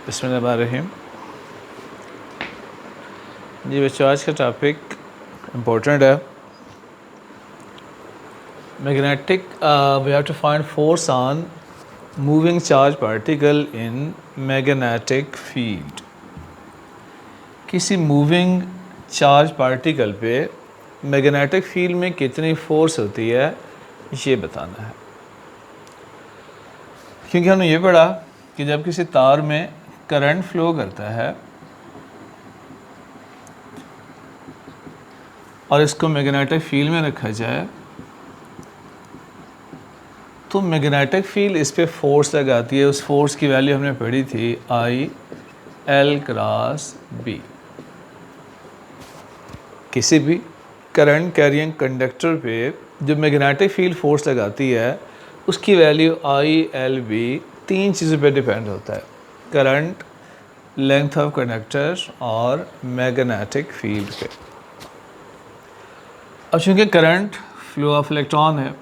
बिस्मिल्लाहिर्रहमानिर्रहीम। जी बच्चों, आज का टॉपिक इम्पोर्टेंट है। Magnetic we have to find force on moving charge particle in magnetic field. किसी मूविंग चार्ज पार्टिकल पे मैग्नेटिक फील्ड में कितनी फोर्स होती है ये बताना है। क्योंकि हमने ये पढ़ा कि जब किसी तार में करंट फ्लो करता है और इसको मैग्नेटिक फील्ड में रखा जाए तो मैग्नेटिक फील्ड इस पे फोर्स लगाती है। उस फोर्स की वैल्यू हमने पढ़ी थी I/L×B। किसी भी करंट कैरिंग कंडक्टर पे जो मैग्नेटिक फील्ड फोर्स लगाती है उसकी वैल्यू I/L/B तीन चीज़ों पे डिपेंड होता है: करंट, लेंथ ऑफ कंडक्टर और मैग्नेटिक फील्ड पे। अब चूँकि करंट फ्लो ऑफ इलेक्ट्रॉन है,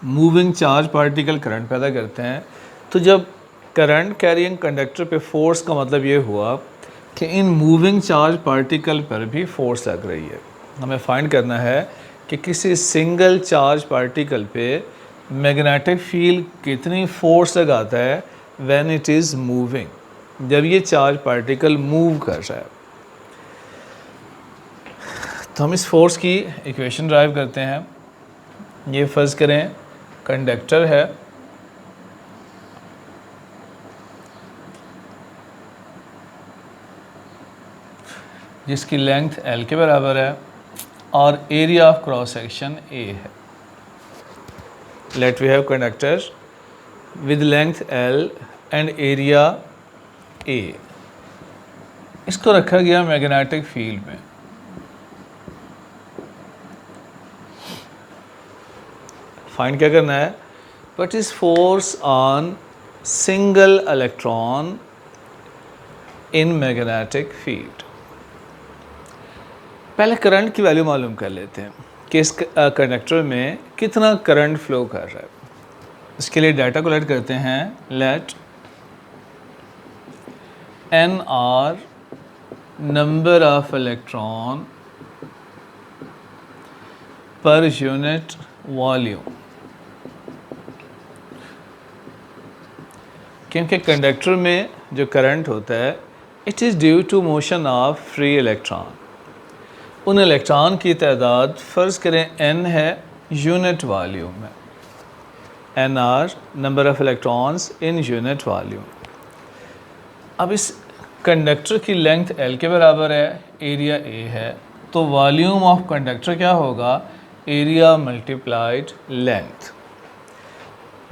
मूविंग चार्ज पार्टिकल करंट पैदा करते हैं, तो जब करंट कैरिंग कंडक्टर पे फोर्स का मतलब ये हुआ कि इन मूविंग चार्ज पार्टिकल पर भी फोर्स लग रही है। हमें फाइंड करना है कि किसी सिंगल चार्ज पार्टिकल पे मैग्नेटिक फील्ड कितनी फोर्स लगाता है व्हेन इट इज़ मूविंग, जब ये चार्ज पार्टिकल मूव कर रहा है। तो हम इस फोर्स की इक्वेशन ड्राइव करते हैं। ये फर्ज करें कंडक्टर है, जिसकी लेंथ L के बराबर है और area of cross section A है। Let we have conductor with length L and area A। इसको रखा गया मैग्नेटिक फील्ड में। फाइंड क्या करना है? What is force on single electron in magnetic field. पहले करंट की वैल्यू मालूम कर लेते हैं कि इस कंडक्टर में कितना करंट फ्लो कर रहा है। इसके लिए डाटा कलेक्ट करते हैं। Let n r number of electron per unit volume. क्योंकि कंडक्टर में जो करंट होता है it is due to motion of free electron. उन इलेक्ट्रॉन की तादाद फ़र्ज़ करें n है यूनिट वॉल्यूम में। n r number of electrons in unit volume. अब इस कंडक्टर की लेंथ L के बराबर है, एरिया A है, तो वॉल्यूम ऑफ कंडक्टर क्या होगा? Area multiplied length.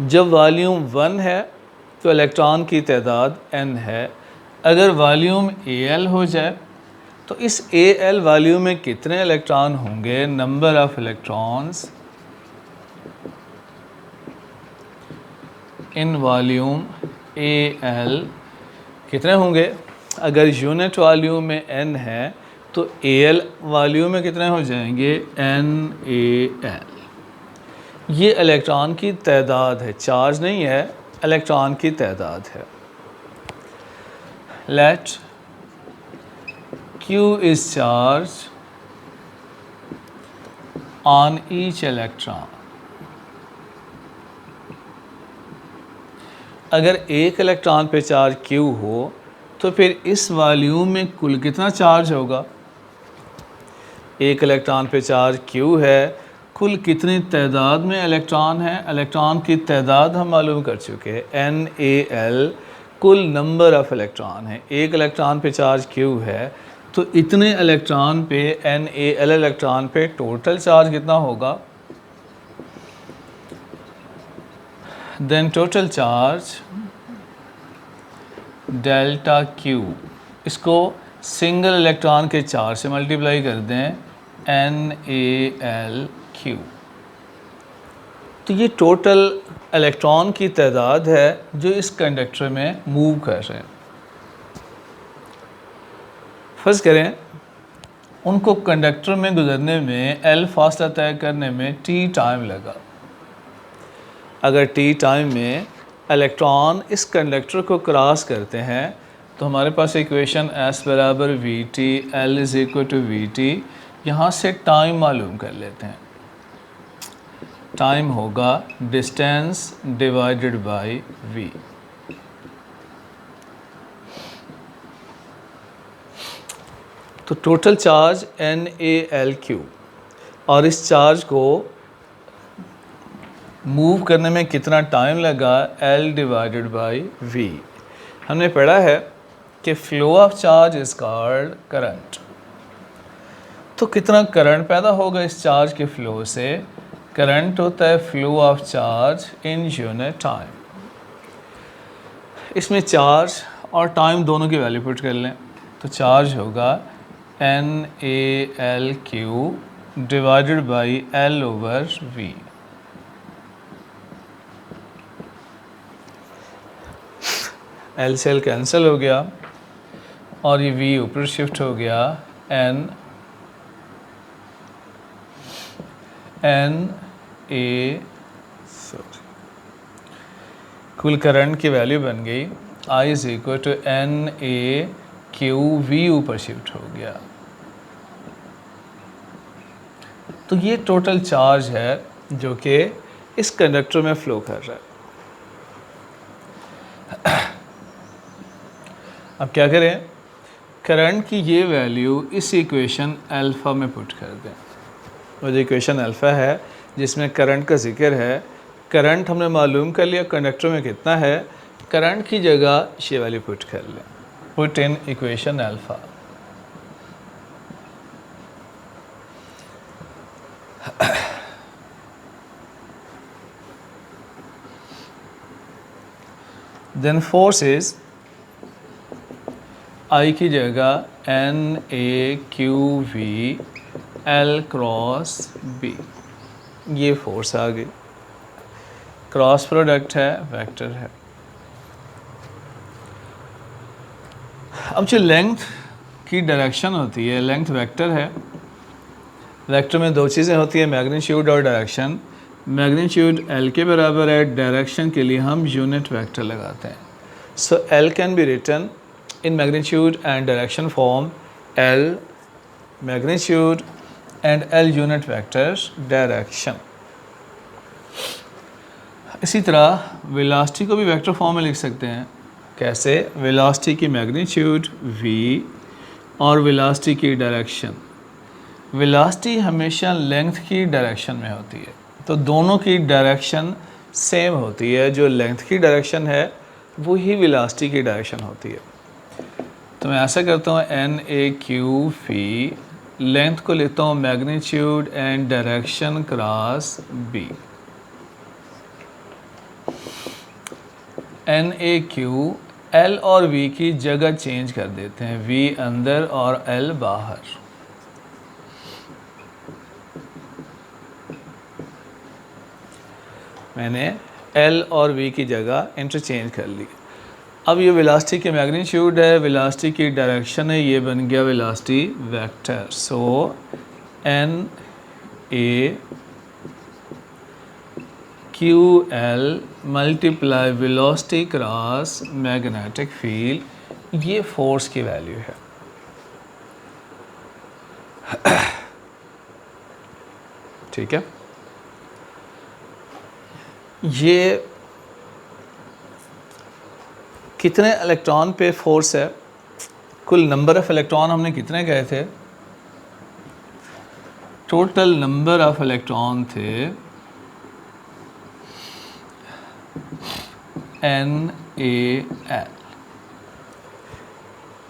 जब वॉल्यूम 1 है तो इलेक्ट्रॉन की तादाद n है। अगर वॉल्यूम AL हो जाए तो इस AL वॉल्यूम में कितने इलेक्ट्रॉन होंगे? Number of electrons in volume AL कितने होंगे? अगर यूनिट वॉल्यूम में n है तो AL वॉल्यूम में कितने हो जाएंगे? NaL। ये इलेक्ट्रॉन की तादाद है, चार्ज नहीं है, इलेक्ट्रॉन की तादाद है। Let Q is charge on each electron। अगर एक इलेक्ट्रॉन पे चार्ज Q हो तो फिर इस वॉल्यूम में कुल कितना चार्ज होगा? एक इलेक्ट्रॉन पे चार्ज Q है, कुल कितनी तादाद में इलेक्ट्रॉन है? इलेक्ट्रॉन की तादाद हम मालूम कर चुके हैं, NaL कुल नंबर ऑफ़ इलेक्ट्रॉन है। एक इलेक्ट्रॉन पे चार्ज Q है तो इतने इलेक्ट्रॉन पे NaL इलेक्ट्रॉन पे टोटल चार्ज कितना होगा? Then total charge delta Q, इसको सिंगल इलेक्ट्रॉन के चार्ज से मल्टीप्लाई कर दें, NaLQ। तो ये टोटल इलेक्ट्रॉन की तादाद है जो इस कंडक्टर में मूव कर रहे हैं। फर्ज करें उनको कंडक्टर में गुजरने में L फासला तय करने में T टाइम लगा। अगर T टाइम में इलेक्ट्रॉन इस कंडक्टर को क्रॉस करते हैं तो हमारे पास इक्वेशन S बराबर V T, L is equal to V T. यहाँ से टाइम मालूम कर लेते हैं। टाइम होगा डिस्टेंस डिवाइडेड बाय v। तो टोटल चार्ज NaLQ, और इस चार्ज को मूव करने में कितना टाइम लगा, L डिवाइडेड बाय v। हमने पढ़ा है कि flow of charge is called current. तो कितना करंट पैदा होगा इस चार्ज के फ्लो से, करंट होता है flow of charge in unit time. इसमें चार्ज और टाइम दोनों की वैल्यू पुट कर लें, तो चार्ज होगा NaLQ divided by L over V। L से L कैंसिल हो गया और ये V ऊपर शिफ्ट हो गया, कुल करंट की वैल्यू बन गई I is equal to NaQ, V ऊपर शिफ्ट हो गया। तो ये टोटल चार्ज है जो कि इस कंडक्टर में फ्लो कर रहा है। अब क्या करें, करंट की ये वैल्यू इस इक्वेशन अल्फ़ा में पुट कर दें। और जो इक्वेशन अल्फ़ा है जिसमें करंट का जिक्र है, करंट हमने मालूम कर लिया कंडक्टर में कितना है, करंट की जगह ये वैल्यू पुट कर लें, put in equation alpha. Then force is I की जगह NaQV L क्रॉस B। ये फोर्स आ गई, क्रॉस प्रोडक्ट है, वेक्टर है। अब जो लेंथ की डायरेक्शन होती है, लेंथ वेक्टर है। वेक्टर में दो चीज़ें होती है, मैग्नीट्यूड और डायरेक्शन। मैग्नीट्यूड L के बराबर है, डायरेक्शन के लिए हम यूनिट वेक्टर लगाते हैं। So L can be written in magnitude and direction form L magnitude and L unit vectors direction। इसी तरह वेलोसिटी को भी वेक्टर फॉर्म में लिख सकते हैं। कैसे, वेलोसिटी की मैग्नीट्यूड v और वेलोसिटी की डायरेक्शन। वेलोसिटी हमेशा लेंथ की डायरेक्शन में होती है, तो दोनों की डायरेक्शन सेम होती है। जो लेंथ की डायरेक्शन है वही वेलोसिटी की डायरेक्शन होती है। तो मैं ऐसा करता हूँ NaQV, लेंथ को लेता हूँ magnitude and direction cross B। NaQ, L और V की जगह चेंज कर देते हैं, V अंदर और L बाहर। मैंने L और V की जगह इंटरचेंज कर ली। अब ये वेलोसिटी की मैग्नीट्यूड है, वेलोसिटी की डायरेक्शन है, ये बन गया वेलोसिटी वेक्टर। सो NaQL multiply velocity cross magnetic field, ये फोर्स की वैल्यू है। ठीक है, ये कितने इलेक्ट्रॉन पे फोर्स है, कुल नंबर ऑफ इलेक्ट्रॉन हमने कितने कहे थे, टोटल नंबर ऑफ इलेक्ट्रॉन थे NaL।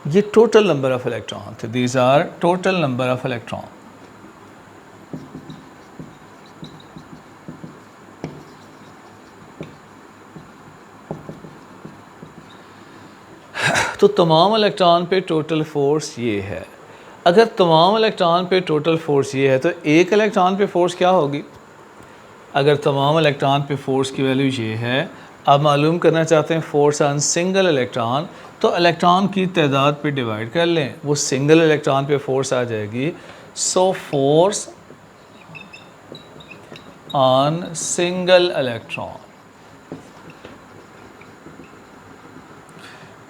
ये टोटल नंबर ऑफ इलेक्ट्रॉन थे, these are total number of electron. तो तमाम इलेक्ट्रॉन पे टोटल फोर्स ये है। अगर तमाम इलेक्ट्रॉन पे टोटल फोर्स ये है तो एक इलेक्ट्रॉन पे फोर्स क्या होगी। अगर तमाम इलेक्ट्रॉन पे फोर्स की वैल्यू ये है, आप मालूम करना चाहते हैं फोर्स ऑन सिंगल इलेक्ट्रॉन, तो इलेक्ट्रॉन की तादाद पे डिवाइड कर लें, वो सिंगल इलेक्ट्रॉन पे फोर्स आ जाएगी। So force on single electron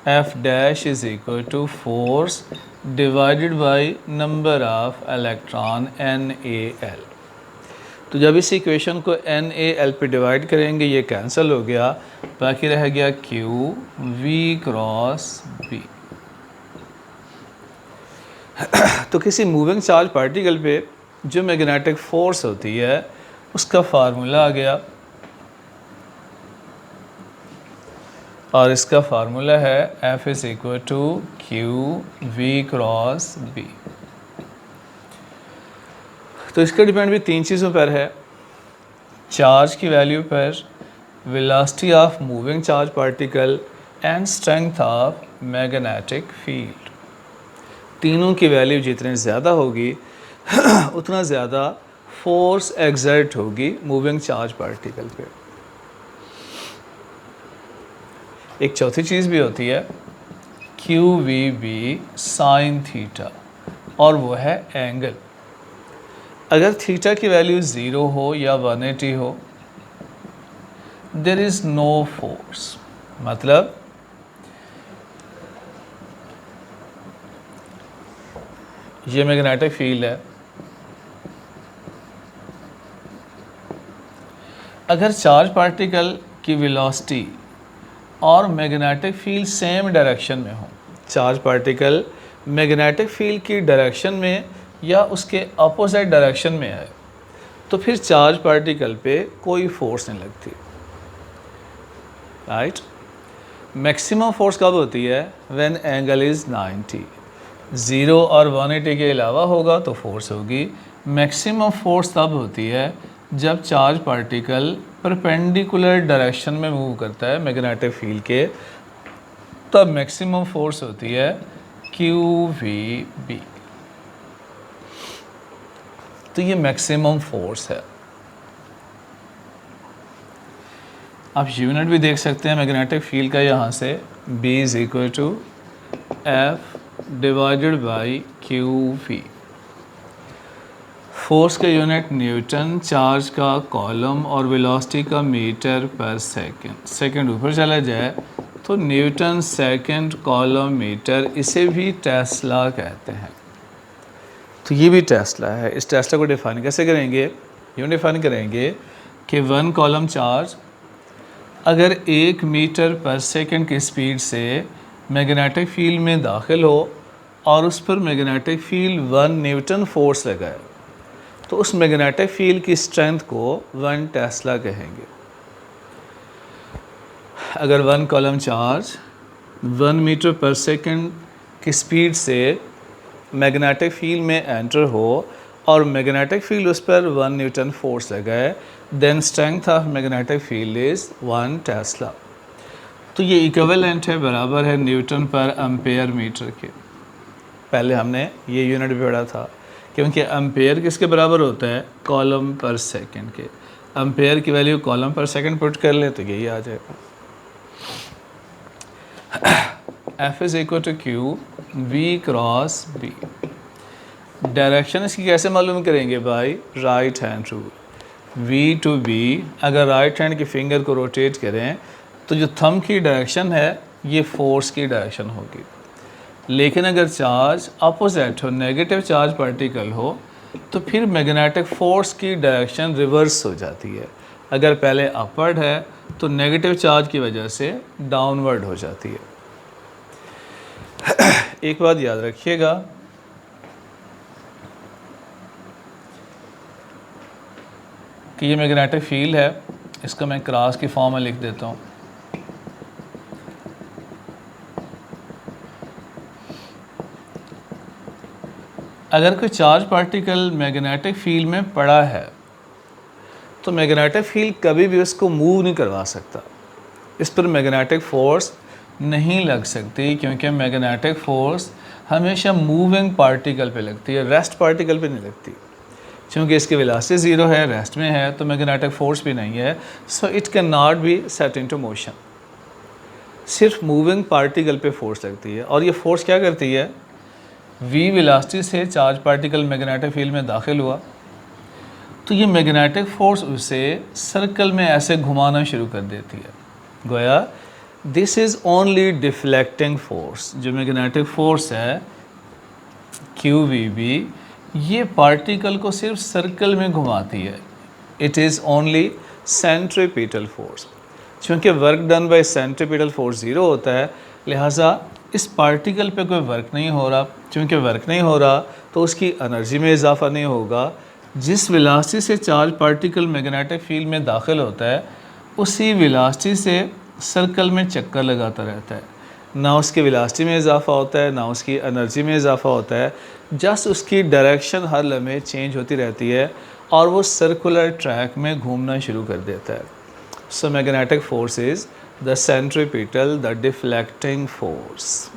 F dash is equal to force divided by number of electron NaL। तो जब इस इक्वेशन को NaL पे डिवाइड करेंगे ये कैंसिल हो गया, बाकी रह गया Q V क्रॉस B। तो किसी मूविंग चार्ज पार्टिकल पे जो मैग्नेटिक फोर्स होती है उसका फार्मूला आ गया, और इसका फार्मूला है F is equal to Q V cross B। तो इसका डिपेंड भी तीन चीज़ों पर है, चार्ज की वैल्यू पर, velocity of moving charge particle and strength of magnetic field. तीनों की वैल्यू जितनी ज़्यादा होगी उतना ज़्यादा फोर्स एक्सर्ट होगी मूविंग चार्ज पार्टिकल पे। एक चौथी चीज़ भी होती है QVB साइन थीटा, और वो है एंगल। अगर थीटा की वैल्यू 0 हो या 180 हो, देयर इज़ नो फोर्स। मतलब ये मैग्नेटिक फील्ड है, अगर चार्ज पार्टिकल की वेलोसिटी और मैग्नेटिक फील्ड सेम डायरेक्शन में हो, चार्ज पार्टिकल मैग्नेटिक फील्ड की डायरेक्शन में या उसके अपोजिट डायरेक्शन में है, तो फिर चार्ज पार्टिकल पे कोई फोर्स नहीं लगती, राइट। मैक्सिमम फोर्स कब होती है? When angle is 90। 0 और 180 के अलावा होगा तो फोर्स होगी। मैक्सिमम फोर्स तब होती है जब चार्ज पार्टिकल परपेंडिकुलर डायरेक्शन में मूव करता है मैग्नेटिक फील्ड के, तब मैक्सिमम फोर्स होती है QVB। तो ये मैक्सिमम फोर्स है। आप यूनिट भी देख सकते हैं मैग्नेटिक फील्ड का, यहाँ से B is equal to F divided by QV। Force का यूनिट न्यूटन, चार्ज का कॉलम और वेलोसिटी का मीटर पर सेकंड। सेकंड ऊपर चला जाए तो न्यूटन सेकंड कॉलम मीटर, इसे भी टेस्ला कहते हैं। तो ये भी टेस्ला है। इस टेस्ला को डिफाइन कैसे करेंगे? यूँ डिफाइन करेंगे कि 1 कॉलम चार्ज अगर 1 मीटर पर सेकंड की स्पीड से मैग्नेटिक फील्ड में दाखिल हो और उस पर मैग्नेटिक फील्ड 1 न्यूटन फोर्स लगाए, तो उस मैग्नेटिक फील्ड की स्ट्रेंथ को 1 टेस्ला कहेंगे। अगर 1 कॉलम चार्ज 1 मीटर पर सेकंड की स्पीड से मैग्नेटिक फील्ड में एंटर हो और मैग्नेटिक फील्ड उस पर 1 न्यूटन फोर्स लगाए, then strength of magnetic field is 1 tesla. तो ये इक्विवेलेंट है, बराबर है न्यूटन पर एम्पेयर मीटर के। पहले हमने ये यूनिट भी पढ़ा था, क्योंकि एम्पेयर किसके बराबर होता है? कॉलम पर सेकंड के। एम्पेयर की वैल्यू कॉलम पर सेकंड पुट कर ले तो यही आ जाएगा। F is equal to Q V cross B। Direction इसकी कैसे मालूम करेंगे भाई? Right hand rule. V to B, अगर राइट हैंड की फिंगर को रोटेट करें तो जो थंब की डायरेक्शन है ये फोर्स की डायरेक्शन होगी। लेकिन अगर चार्ज अपोजिट हो, नेगेटिव चार्ज पार्टिकल हो, तो फिर मैग्नेटिक फोर्स की डायरेक्शन रिवर्स हो जाती है। अगर पहले अपवर्ड है तो नेगेटिव चार्ज की वजह से डाउनवर्ड हो जाती है। एक बात याद रखिएगा, कि ये मैग्नेटिक फील्ड है, इसका मैं क्रॉस की फॉर्म में लिख देता हूँ। अगर कोई चार्ज पार्टिकल मैग्नेटिक फील्ड में पड़ा है तो मैग्नेटिक फील्ड कभी भी उसको मूव नहीं करवा सकता, इस पर मैग्नेटिक फोर्स नहीं लग सकती, क्योंकि मैग्नेटिक फोर्स हमेशा मूविंग पार्टिकल पे लगती है, रेस्ट पार्टिकल पे नहीं लगती। क्योंकि इसकी वेलोसिटी 0 है, रेस्ट में है, तो मैग्नेटिक फोर्स भी नहीं है, so it can not be set into motion. सिर्फ मूविंग पार्टिकल पे फोर्स लगती है, और ये फोर्स क्या करती है? V वेलोसिटी से चार्ज पार्टिकल मैग्नेटिक फील्ड में दाखिल हुआ तो ये मैग्नेटिक फोर्स उसे सर्कल में ऐसे घुमाना शुरू कर देती है, गोया this is only deflecting force. जो मैग्नेटिक फोर्स है QVB, ये पार्टिकल को सिर्फ सर्कल में घुमाती है। It is only centripetal force. क्योंकि work done by centripetal force 0 होता है, लिहाजा इस पार्टिकल पे कोई वर्क नहीं हो रहा। क्योंकि वर्क नहीं हो रहा तो उसकी एनर्जी में इजाफा नहीं होगा। जिस वेलोसिटी से चार्ज पार्टिकल मैग्नेटिक फील्ड में दाखिल होता है, उसी वेलोसिटी से सर्कल में चक्कर लगाता रहता है। ना उसकी वेलोसिटी में इजाफा होता है, ना उसकी एनर्जी में इजाफा होता है। जस्ट उसकी डायरेक्शन हर लम्हे चेंज होती रहती है और वो सर्कुलर ट्रैक में घूमना शुरू कर देता है। So magnetic force is the centripetal, the deflecting force.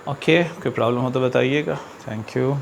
Okay, कोई प्रॉब्लम हो तो बताइएगा। Thank you.